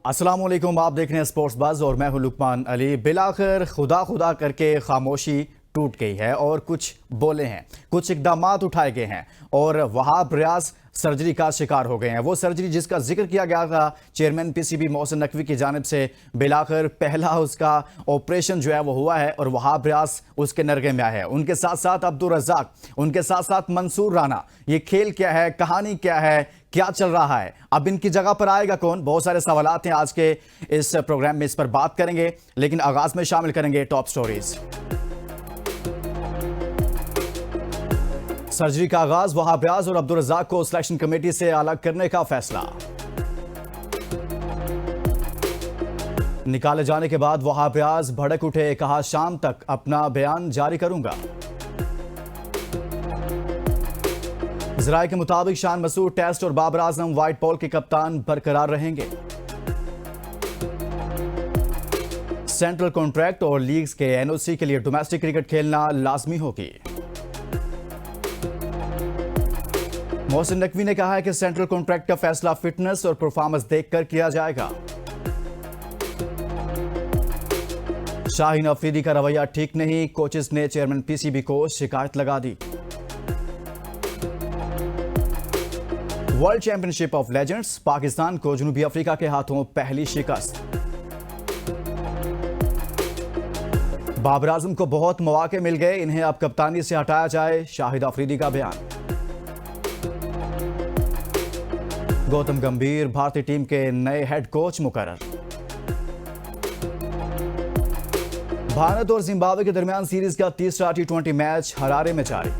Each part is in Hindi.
अस्सलाम वालेकुम, आप देख रहे हैं स्पोर्ट्स बज़ और मैं हूं लुकमान अली। बिलाखिर खुदा खुदा करके खामोशी टूट गई है और कुछ बोले हैं, कुछ इकदामात उठाए गए हैं और वहाब रियाज सर्जरी का शिकार हो गए हैं। वो सर्जरी जिसका जिक्र किया गया था चेयरमैन पीसीबी मोहसिन नकवी की जानिब से, बिलाखिर पहला उसका ऑपरेशन जो है वो हुआ है और वहाब रियाज उसके नरगे में आया है। उनके साथ साथ अब्दुल रज़ाक, उनके साथ साथ मंसूर राना। ये खेल क्या है, कहानी क्या है, क्या चल रहा है, अब इनकी जगह पर आएगा कौन? बहुत सारे सवालात हैं आज के इस प्रोग्राम में, इस पर बात करेंगे। लेकिन आगाज में शामिल करेंगे टॉप स्टोरीज। सर्जरी का आगाज, वहाब रियाज और अब्दुल रज़ाक को सिलेक्शन कमेटी से अलग करने का फैसला। निकाले जाने के बाद वहाब रियाज भड़क उठे, कहा शाम तक अपना बयान जारी करूंगा। जराये के मुताबिक शान मसूद टेस्ट और बाबर आजम व्हाइट बॉल के कप्तान बरकरार रहेंगे। सेंट्रल कॉन्ट्रैक्ट और लीग्स के एनओसी के लिए डोमेस्टिक क्रिकेट खेलना लाजमी होगी। मोहसिन नकवी ने कहा है कि सेंट्रल कॉन्ट्रैक्ट का फैसला फिटनेस और परफॉर्मेंस देखकर किया जाएगा। शाहीन अफरीदी का रवैया ठीक नहीं, कोचेस ने चेयरमैन पीसीबी को शिकायत लगा दी। World championship of legends, Pakistan को जनूबी अफ्रीका के हाथों पहली शिकस्त। बाबर आजम को बहुत मौके मिल गए, इन्हें अब कप्तानी से हटाया जाए, शाहिद अफरीदी का बयान। गौतम गंभीर भारतीय टीम के नए हेड कोच मुकर्रर। भारत और जिम्बाब्वे के दरमियान सीरीज का तीसरा T20 मैच हरारे में जारी।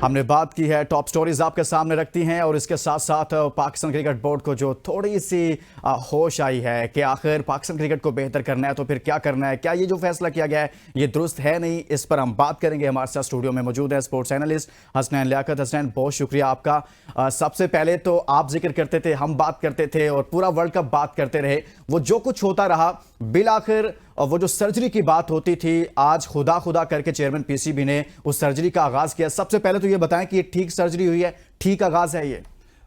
हमने बात की है, टॉप स्टोरीज आपके सामने रखती हैं और इसके साथ साथ पाकिस्तान क्रिकेट बोर्ड को जो थोड़ी सी होश आई है कि आखिर पाकिस्तान क्रिकेट को बेहतर करना है तो फिर क्या करना है, क्या ये जो फैसला किया गया है ये दुरुस्त है नहीं, इस पर हम बात करेंगे। हमारे साथ स्टूडियो में मौजूद है स्पोर्ट्स एनालिस्ट हसनैन लियाकत। हसनैन, बहुत शुक्रिया आपका। सबसे पहले तो आप जिक्र करते थे, हम बात करते थे और पूरा वर्ल्ड कप बात करते रहे, वो जो कुछ होता रहा, बिलाखिर वो जो सर्जरी की बात होती थी, आज खुदा खुदा करके चेयरमैन पीसीबी ने उस सर्जरी का आगाज किया। सबसे पहले तो ये बताएं कि ये ठीक सर्जरी हुई है, ठीक आगाज है ये?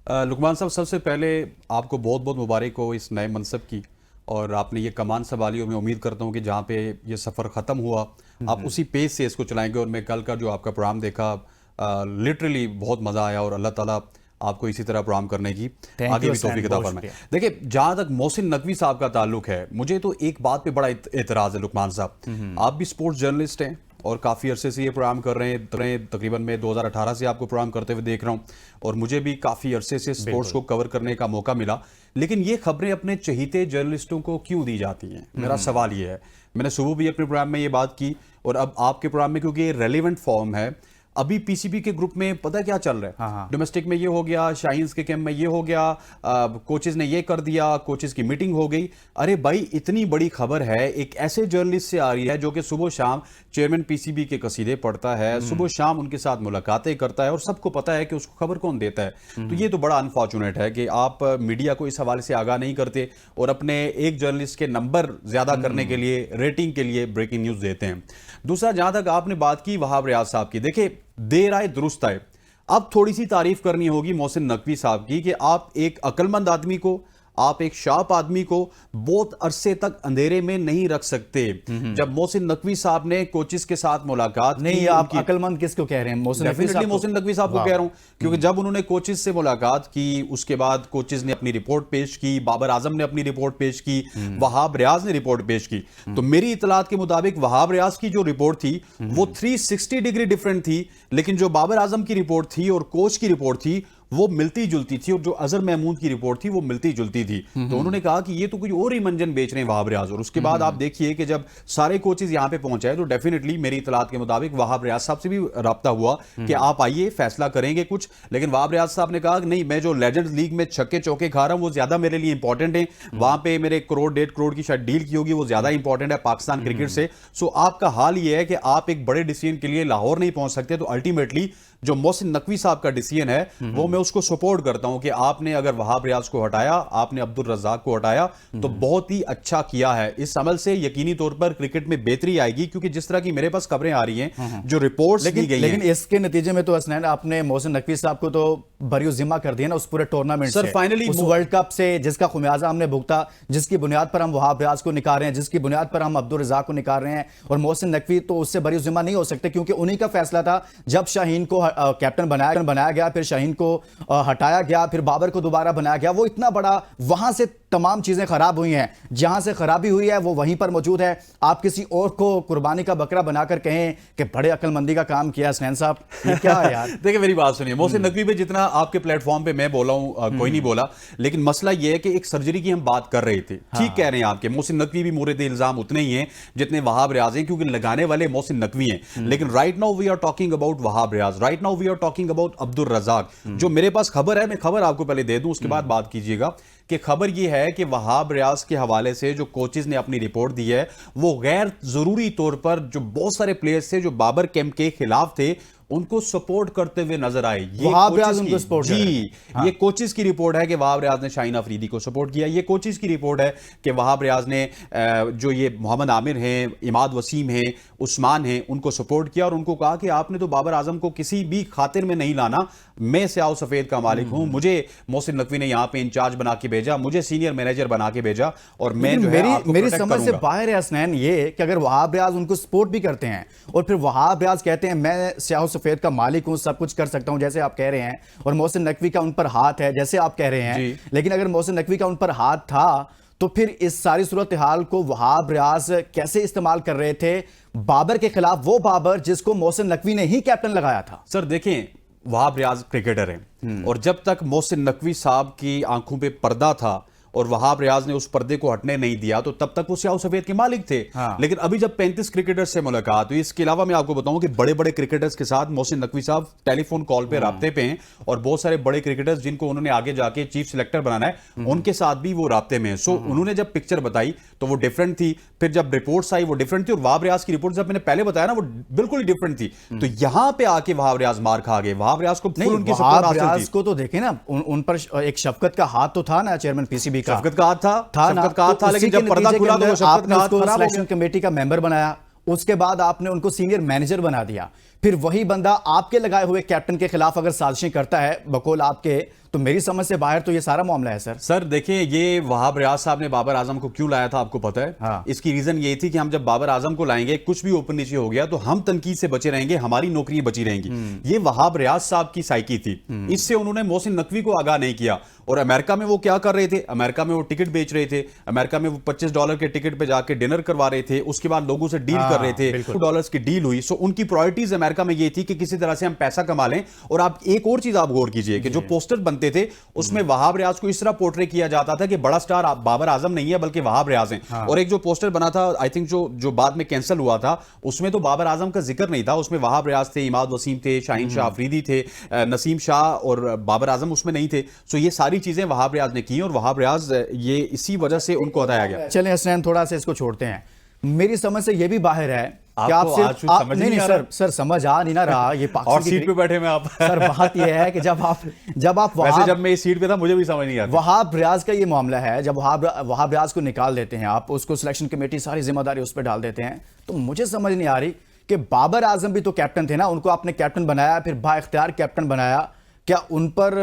लुकमान साहब, सबसे पहले आपको बहुत बहुत मुबारक हो इस नए मनसब की, और आपने ये कमान संभाली और मैं उम्मीद करता हूँ कि जहाँ पे ये सफ़र ख़त्म हुआ आप उसी पेज से इसको चलाएंगे। और मैं कल का जो आपका प्रोग्राम देखा, लिटरली बहुत मज़ा आया और अल्लाह ताला आपको इसी तरह प्रोग्राम करने की आगे भी तौफीक अता फरमाए। देखिए, जहां तक मोहसिन नकवी साहब का ताल्लुक है, मुझे तो एक बात पे बड़ा एतराज़ है लुकमान साहब। आप भी स्पोर्ट्स जर्नलिस्ट हैं और काफ़ी अरसे से ये प्रोग्राम कर रहे हैं, तकरीबन मैं 2018 से आपको प्रोग्राम करते हुए देख रहा हूँ और मुझे भी काफ़ी अरसे से स्पोर्ट्स को कवर करने का मौका मिला। लेकिन ये खबरें अपने चहीते जर्नलिस्टों को क्यों दी जाती हैं? मेरा सवाल ये है। मैंने सुबह भी अपने प्रोग्राम में ये बात की और अब आपके प्रोग्राम में, क्योंकि ये रेलिवेंट फॉर्म है। अभी पीसीबी के ग्रुप में पता क्या चल रहा है? डोमेस्टिक में ये हो गया, शाहीन्स के कैंप में ये हो गया, कोचेस ने ये कर दिया, कोचेस की मीटिंग हो गई। अरे भाई, इतनी बड़ी खबर है, एक ऐसे जर्नलिस्ट से आ रही है जो कि सुबह शाम चेयरमैन पीसीबी के कसीदे पढ़ता है, सुबह शाम उनके साथ मुलाकातें करता है और सबको पता है कि उसको खबर कौन देता है। तो ये तो बड़ा अनफॉर्चुनेट है कि आप मीडिया को इस हवाले से आगाह नहीं करते और अपने एक जर्नलिस्ट के नंबर ज्यादा करने के लिए, रेटिंग के लिए ब्रेकिंग न्यूज देते हैं। दूसरा, जहां तक आपने बात की वहाब रियाज साहब की, देखिए देर आए दुरुस्त आए। अब थोड़ी सी तारीफ करनी होगी मोहसिन नकवी साहब की कि आप एक अक्लमंद आदमी को, आप एक शार्प आदमी को बहुत अरसे तक अंधेरे में नहीं रख सकते। जब मोहसिन नकवी साहब ने कोचेस के साथ मुलाकात नहीं, आप अक्लमंद किसको कह रहे हैं? मोहसिन नकवी साहब को कह रहा हूं, क्योंकि जब उन्होंने कोचेस से मुलाकात की, उसके बाद कोचेस ने अपनी रिपोर्ट पेश की, बाबर आजम ने अपनी रिपोर्ट पेश की, वहाब रियाज ने रिपोर्ट पेश की। तो मेरी इतलात के मुताबिक वहाब रियाज की जो रिपोर्ट थी वो 360 डिग्री डिफरेंट थी, लेकिन जो बाबर आजम की रिपोर्ट थी और कोच की रिपोर्ट थी वो मिलती जुलती थी, और जो अजहर महमूद की रिपोर्ट थी वो मिलती जुलती थी। तो उन्होंने कहा कि ये तो कोई और ही मंजन बेच रहे हैं वहाब रियाज। और उसके बाद आप देखिए कि जब सारे कोचेस यहां पे पहुंचे तो डेफिनेटली मेरी इतलात के मुताबिक वहाब रियाज साहब से भी राब्ता हुआ कि आप आइए, फैसला करेंगे कुछ। लेकिन वहाब रियाज साहब ने कहा कि नहीं, मैं जो लेजेंड्स लीग में छक्के चौके खा रहा हूं वो ज्यादा मेरे लिए इंपॉर्टेंट है, वहां पे मेरे करोड़ 1.5 करोड़ की शायद डील की होगी, वो ज्यादा इंपॉर्टेंट है पाकिस्तान क्रिकेट से। सो आपका हाल ये है कि आप एक बड़े डिसीजन के लिए लाहौर नहीं पहुंच सकते, तो अल्टीमेटली जो मोहसिन नकवी साहब का डिसीजन है वो मैं उसको सपोर्ट करता हूं कि आपने अगर वहाब रियाज को हटाया, आपने अब्दुल रज्जाक को हटाया तो बहुत ही अच्छा किया है। इस अमल से यकीनी तौर पर क्रिकेट में बेहतरी आएगी, क्योंकि जिस तरह की मेरे पास खबरें आ रही हैं, जो रिपोर्ट्स दी गई लेकिन हैं, इसके नतीजे में तो हसनैन आपने मोहसिन नकवी साहब को तो बरियो जिम्मा कर दिया ना उस पूरे टूर्नामेंट सर, से, फाइनली उस वर्ल्ड कप से, जिसका खुमियाजा हमने भुगता, जिसकी बुनियाद पर हम वहाब रियाज को निकाल रहे हैं, जिसकी बुनियाद पर हम अब्दुल रज़ाक को निकाल रहे हैं, और मोहसिन नकवी तो उससे बरियो जिम्मा नहीं हो सकते, क्योंकि उन्हीं का फैसला था। जब शाहीन को कैप्टन बनाया गया, फिर शाहीन को हटाया गया, फिर बाबर को दोबारा बनाया गया, वो इतना बड़ा, वहां से तमाम चीजें खराब हुई हैं। जहां से खराबी हुई है वो वहीं पर मौजूद है। आप किसी और को कुर्बानी का बकरा बनाकर कहें कि बड़े अक्लमंदी का काम किया हसनैन साहब, ये क्या है यार? देखिए मेरी बात सुनिए, मोहसिन नकवी पे जितना आपके प्लेटफॉर्म पे मैं बोला हूं, कोई नहीं बोला, लेकिन मसला ये है कि एक सर्जरी की हम बात कर रहे थे। ठीक कह रहे हैं आपके, मोहसिन नकवी भी मोरद इल्जाम उतने ही हैं जितने वहाब रियाज हैं, क्योंकि लगाने वाले मोहसिन नकवी हैं। लेकिन right now we are talking about Wahab Riaz, right now we are talking about Abdul Razzaq. जो मेरे पास खबर है, मैं खबर आपको पहले दे दूं, उसके बाद बात कीजिएगा, कि खबर यह है कि वहाब रियाज के हवाले से जो कोचेज ने अपनी रिपोर्ट दी है, वो गैर जरूरी तौर पर जो बहुत सारे प्लेयर्स थे जो बाबर कैंप के खिलाफ थे, उनको सपोर्ट करते हुए नजर आए। ये वहाब रियाज उनको सपोर्ट कर रहे हैं। ये कोचेस की रिपोर्ट है कि वहाब रियाज ने शाहीन अफरीदी को सपोर्ट किया। ये कोचेस की रिपोर्ट है कि वहाब रियाज ने जो ये मोहम्मद आमिर हैं, इमाद वसीम हैं, उस्मान हैं, उनको सपोर्ट किया और उनको कहा कि आपने तो बाबर आजम को किसी भी खातिर में नहीं लाना, मैं स्याह सफेद का मालिक हूं, मुझे मोहसिन नकवी ने यहां पे इंचार्ज बना के भेजा, मुझे सीनियर मैनेजर बना के भेजा, और मैं जो है आपको मेरी प्रोटेक्ट समझ से करूंगा। बाहर है हसनैन ये कि अगर वहाब रियाज उनको सपोर्ट भी करते हैं और फिर वहाब रियाज कहते हैं मैं स्याह सफेद का मालिक हूं, सब कुछ कर सकता हूं जैसे आप कह रहे हैं, और मोहसिन नकवी का उन पर हाथ है जैसे आप कह रहे हैं, लेकिन अगर मोहसिन नकवी का उन पर हाथ था तो फिर इस सारी सूरत हाल को वहाब रियाज कैसे इस्तेमाल कर रहे थे बाबर के खिलाफ, वो बाबर जिसको मोहसिन नकवी ने ही कैप्टन लगाया था? सर देखें, वहाब रियाज क्रिकेटर हैं, और जब तक मोहसिन नकवी साहब की आंखों पे पर्दा था और वहाब रियाज ने उस पर्दे को हटने नहीं दिया, तो तब तक वो स्याह सफेद के मालिक थे। लेकिन अभी जब 35 क्रिकेटर्स से मुलाकात हुई, इसके अलावा मैं आपको बताऊं कि बड़े बड़े क्रिकेटर्स के साथ मोहसिन नकवी साहब टेलीफोन कॉल पे राब्ते पे हैं, और बहुत सारे बड़े क्रिकेटर्स जिनको उन्होंने आगे जाके चीफ सिलेक्टर बनाना है, उनके साथ भी वो राब्ते में हैं। सो उन्होंने जब पिक्चर बताई तो वो डिफरेंट थी, फिर जब रिपोर्ट्स आई वो डिफरेंट थी, और वहाब रियाज की रिपोर्ट जब मैंने पहले बताया ना वो बिल्कुल ही डिफरेंट थी। तो यहां पे आके वहाब रियाज मार खा गए। वहाब रियाज को फुल उनकी सपोर्ट हासिल थी। को तो देखें ना, उन पर एक शफकत का हाथ तो था ना, चेयरमैन पीसीबी का। शफकत का हाथ था ना, तो लेकिन जब पर्दा खुला तो वो आपने उसको सिलेक्शन कमेटी का मेंबर बनाया, उसके बाद आपने उनको सीनियर मैनेजर बना दिया, फिर वही बंदा आपके लगाए हुए कैप्टन के खिलाफ अगर साजिशें करता है बकौल आपके, तो मेरी समझ से बाहर तो ये सारा मामला है सर। सर देखिए, ये वहाब रियाज साहब ने बाबर आजम को क्यों लाया था आपको पता है? हाँ। इसकी रीजन ये थी कि हम जब बाबर आजम को लाएंगे, कुछ भी ऊपर नीचे हो गया तो हम तनकीद से बचे रहेंगे, हमारी नौकरियां बची रहेंगी। ये वहाब रियाज साहब की साइकी थी। इससे उन्होंने मोहसिन नकवी को आगाह नहीं किया। और अमेरिका में वो क्या कर रहे थे? अमेरिका में वो टिकट बेच रहे थे, अमेरिका में वो $25 के टिकट पे जाके डिनर करवा रहे थे, उसके बाद लोगों से डील कर रहे थे, $2 की डील हुई। सो उनकी प्रायोरिटीज अमेरिका में ये थी कि किसी तरह से हम पैसा कमा लें। और आप एक और चीज आप गौर कीजिए कि जो पोस्टर बनते थे उसमें वहाब रियाज को इस तरह पोर्ट्रे किया जाता था कि बड़ा स्टार बाबर आजम नहीं है बल्कि वहाब रियाज हैं। और एक जो पोस्टर बना था, आई थिंक जो बाद में कैंसिल हुआ था, उसमें तो बाबर आजम का जिक्र नहीं था, उसमें वहाब रियाज थे, इमाद वसीम थे, शाहीन शाह अफरीदी थे, नसीम शाह, और बाबर आजम उसमें नहीं थे। सो ये सारी चीजें वहाब रियाज ने की, और वहाब रियाज ये इसी वजह से उनको हटाया गया। चलें हसनैन, थोड़ा सा इसको छोड़ते हैं। मेरी समझ से ये भी बाहर है कि आप समझ नहीं सर समझ आ नहीं ना रहा ये और सीट पे बैठे में आप सर बात ये है कि जब आप वैसे जब मैं इस सीट पे था मुझे भी समझ नहीं आता। वहाब रियाज का ये मामला है, जब वहाब रियाज को निकाल देते हैं आप, उसको सिलेक्शन कमेटी सारी जिम्मेदारी उस पर डाल देते हैं, तो मुझे समझ नहीं आ रही कि बाबर आजम भी तो कैप्टन थे ना, उनको आपने कैप्टन बनाया, फिर बाइख्तियार कैप्टन बनाया, क्या उन पर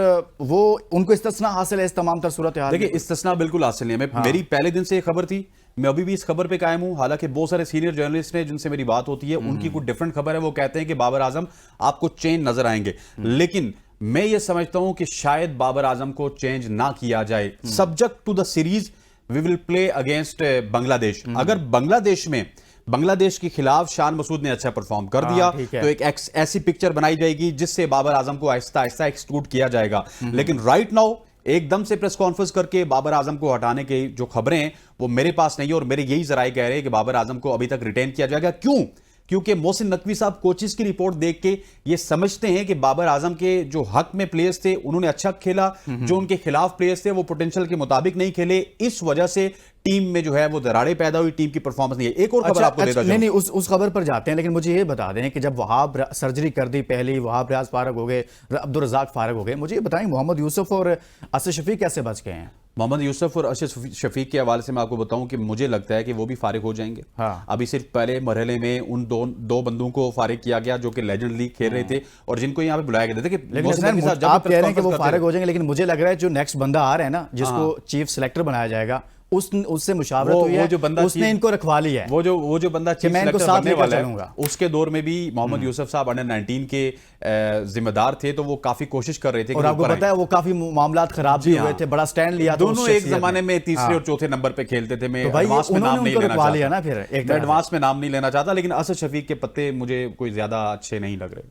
उनको इस्तिस्ना हासिल है इस तमाम तर सूरत हाल? देखिए, इस्तिस्ना बिल्कुल हासिल नहीं है। मेरी पहले दिन से ये खबर थी, मैं अभी भी इस खबर पे कायम हूं। हालांकि बहुत सारे सीनियर जर्नलिस्ट ने जिनसे मेरी बात होती है, उनकी कुछ डिफरेंट खबर है। वो कहते हैं कि बाबर आजम आपको चेंज नजर आएंगे, लेकिन मैं ये समझता हूं कि शायद बाबर आजम को चेंज ना किया जाए। Subject to the series we will play against Bangladesh. अगर बांग्लादेश के खिलाफ शान मसूद ने अच्छा परफॉर्म कर दिया तो एक ऐसी पिक्चर बनाई जाएगी जिससे बाबर आजम को आहिस्ता आहिस्ता एक्सक्लूड किया जाएगा। लेकिन राइट नाउ एकदम से प्रेस कॉन्फ्रेंस करके बाबर आजम को हटाने की जो खबरें हैं वो मेरे पास नहीं है, और मेरे यही जराए कह रहे हैं कि बाबर आजम को अभी तक रिटेन किया जाएगा। क्यों? क्योंकि मोहसिन नकवी साहब कोचेस की रिपोर्ट देख के ये समझते हैं कि बाबर आजम के जो हक में प्लेयर्स थे उन्होंने अच्छा खेला, जो उनके खिलाफ प्लेयर्स थे वो पोटेंशियल के मुताबिक नहीं खेले, इस वजह से टीम में जो है वो दरारें पैदा हुई, टीम की परफॉर्मेंस नहीं है। एक और खबर आपको देता नहीं, उस खबर पर जाते हैं, लेकिन मुझे ये बता दें कि जब वहाब सर्जरी कर दी पहली, वहाब रियाज फारग हो गए, अब्दुल रज़ाक फारग हो गए, मुझे ये बताएं मोहम्मद यूसुफ और असद शफीक कैसे बच गए हैं? मोहम्मद यूसुफ और अशरफ शफीक के हवाले से मैं आपको बताऊं कि मुझे लगता है कि वो भी फारिग हो जाएंगे। हाँ। अभी सिर्फ पहले मरहले में उन दो बंदों को फारिग किया गया जो कि लेजेंड लीग खेल रहे थे और जिनको यहाँ पे बुलाया गया था। लेकिन आप कह रहे हैं कि वो फारिग हो जाएंगे, लेकिन मुझे लग रहा है जो नेक्स्ट बंदा आ रहा है ना, जिसको चीफ सिलेक्टर बनाया जाएगा, उससे मुशावरत हुई है, जो बंदा उसने इनको रखवा लिया है। वो जो बंदा चीफ सिलेक्टर बनने वाला है, उसके दौर में भी मोहम्मद यूसुफ साहब अंडर 19 के जिम्मेदार थे, तो वो काफी कोशिश कर रहे थे। और आपको पता है वो काफी मामलात खराब भी हुए थे, बड़ा स्टैंड लिया था। दोनों एक जमाने में तीसरे और चौथे नंबर पे खेलते थे। मैं एडवांस में नाम नहीं लेना चाहता, एडवांस में नाम नहीं लेना चाहता, लेकिन असद शफीक के पत्ते मुझे कोई ज्यादा अच्छे नहीं लग रहे।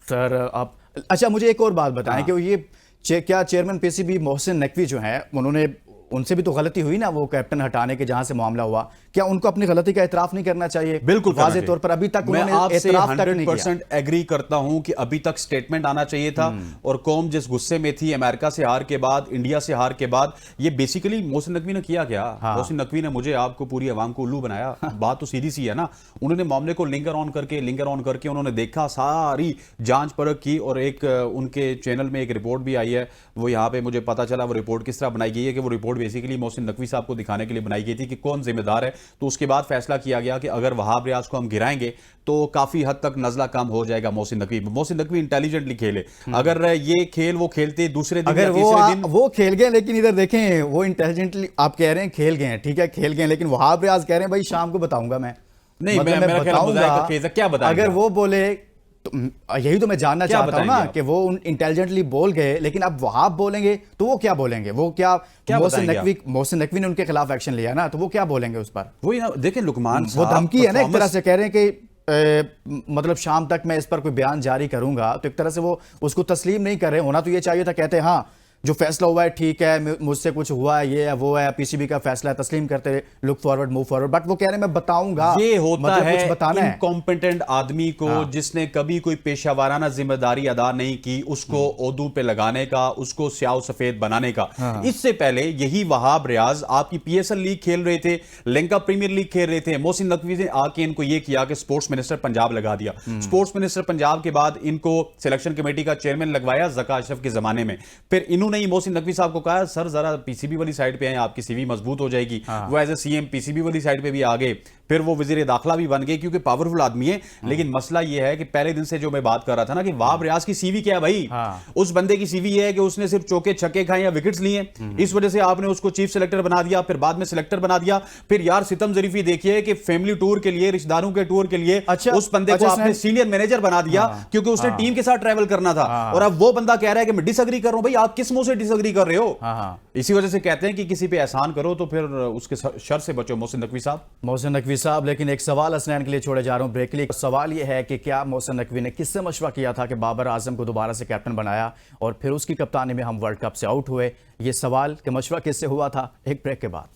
सर आप अच्छा मुझे एक और बात बताएं कि ये क्या चेयरमैन पीसीबी मोहसिन नकवी जो हैं, उनसे भी तो गलती हुई ना, वो कैप्टन हटाने के जहां से मामला हुआ, क्या उनको अपनी गलती का एतराफ नहीं करना चाहिए? बिल्कुल वाज़े तौर पर अभी तक उन्होंने एतराफ तक नहीं किया। 100% एग्री करता हूं कि अभी तक स्टेटमेंट आना चाहिए था। और कौम जिस गुस्से में थी अमेरिका से हार के बाद, इंडिया से हार के बाद, ये बेसिकली मोहसिन नकवी ने किया क्या? मोहसिन नकवी ने मुझे आपको पूरी अवाम को उल्लू बनाया। बात तो सीधी सी है ना। उन्होंने मामले को लिंगर ऑन करके उन्होंने देखा, सारी जांच परख की और एक उनके चैनल में एक रिपोर्ट भी आई है। वो यहाँ पे मुझे पता चला वो रिपोर्ट किस तरह बनाई गई है कि वो रिपोर्ट बेसिकली मोहसिन नकवी साहब को दिखाने के लिए बनाई गई थी कि कौन जिम्मेदार है। तो उसके बाद फैसला किया गया कि अगर वहाब रियाज को हम गिराएंगे तो काफी हद तक नजला कम हो जाएगा मोहसिन नकवी इंटेलिजेंटली खेले। अगर ये खेल वो खेलते दूसरे दिन, अगर वो खेल गए, लेकिन इधर देखें वो इंटेलिजेंटली आप कह रहे हैं खेल गए हैं, ठीक है खेल गए, लेकिन वहाब रियाज कह रहे हैं भाई शाम को बताऊंगा मैं। नहीं, मैं बताऊंगा, क्या बताएंगे? अगर वो बोले तो यही तो मैं जानना चाहता हूं ना कि वो इंटेलिजेंटली बोल गए, लेकिन अब वहाब बोलेंगे तो वो क्या बोलेंगे? वो क्या मोहसिन नकवी ने उनके खिलाफ एक्शन लिया ना, तो वो क्या बोलेंगे उस पर? वही ना, देखें लुकमान वो धमकी है ना, एक तरह से कह रहे हैं कि मतलब शाम तक मैं इस पर कोई बयान जारी करूंगा, तो एक तरह से वो उसको तस्लीम नहीं कर रहे। होना तो ये चाहिए था, कहते हैं हाँ जो फैसला हुआ है ठीक है, मुझसे कुछ हुआ है, ये है वो है, पीसीबी का फैसला है, तस्लीम करते look forward move forward. But वो कह रहे हैं मैं बताऊंगा। ये होता मतलब है कुछ बताना है इनकॉम्पिटेंट आदमी को, जिसने कभी कोई पेशावराना जिम्मेदारी अदा नहीं की, उसको ओदू पे लगाने का, उसको स्याह सफेद बनाने का। इससे पहले यही वहाब रियाज आपकी पीएसएल लीग खेल रहे थे, लंका प्रीमियर लीग खेल रहे थे। मोहसिन नकवी ने आके इनको ये किया कि स्पोर्ट्स मिनिस्टर पंजाब लगा दिया। स्पोर्ट्स मिनिस्टर पंजाब के बाद इनको सिलेक्शन कमेटी का चेयरमैन लगवाया ज़का अशरफ के जमाने में। फिर इन्होंने ही मोहसिन नकवी साहब को कहा सर जरा पीसीबी वाली साइड पे आए, आपकी सीवी मजबूत हो जाएगी। वो एज ए सीएम पीसीबी वाली साइड पे भी आ गए, फिर वो वजीर दाखिला भी बन गए क्योंकि पावरफुल आदमी है। लेकिन मसला ये है कि पहले दिन से जो मैं बात कर रहा था ना कि वहाब रियाज की सीवी क्या है भाई, उस बंदे की सीवी है कि उसने सिर्फ चौके छक्के खाए या विकेट्स लिए, इस वजह से आपने उसको चीफ सिलेक्टर बना दिया, फिर बाद में सिलेक्टर बना दिया। फिर यार सितम जरीफी देखिए कि फैमिली टूर के लिए, रिश्तेदारों के टूर के लिए उस बंदे को आपने सीनियर मैनेजर बना दिया क्योंकि उसने टीम के साथ ट्रैवल करना था। और अब वो बंदा कह रहा है कि मैं डिसएग्री कर रहा हूं। भाई आप किस मुंह से डिसएग्री कर रहे हो? इसी वजह से कहते हैं कि किसी पे एहसान करो तो फिर उसके शर से बचो। मोहसिन नकवी साहब, लेकिन एक सवाल हसनैन के लिए छोड़े जा रहा हूं ब्रेक के लिए। सवाल यह है कि क्या मोहसिन नकवी ने किससे मशवरा किया था कि बाबर आजम को दोबारा से कैप्टन बनाया और फिर उसकी कप्तानी में हम वर्ल्ड कप से आउट हुए? ये सवाल कि मशवरा किससे हुआ था, एक ब्रेक के बाद।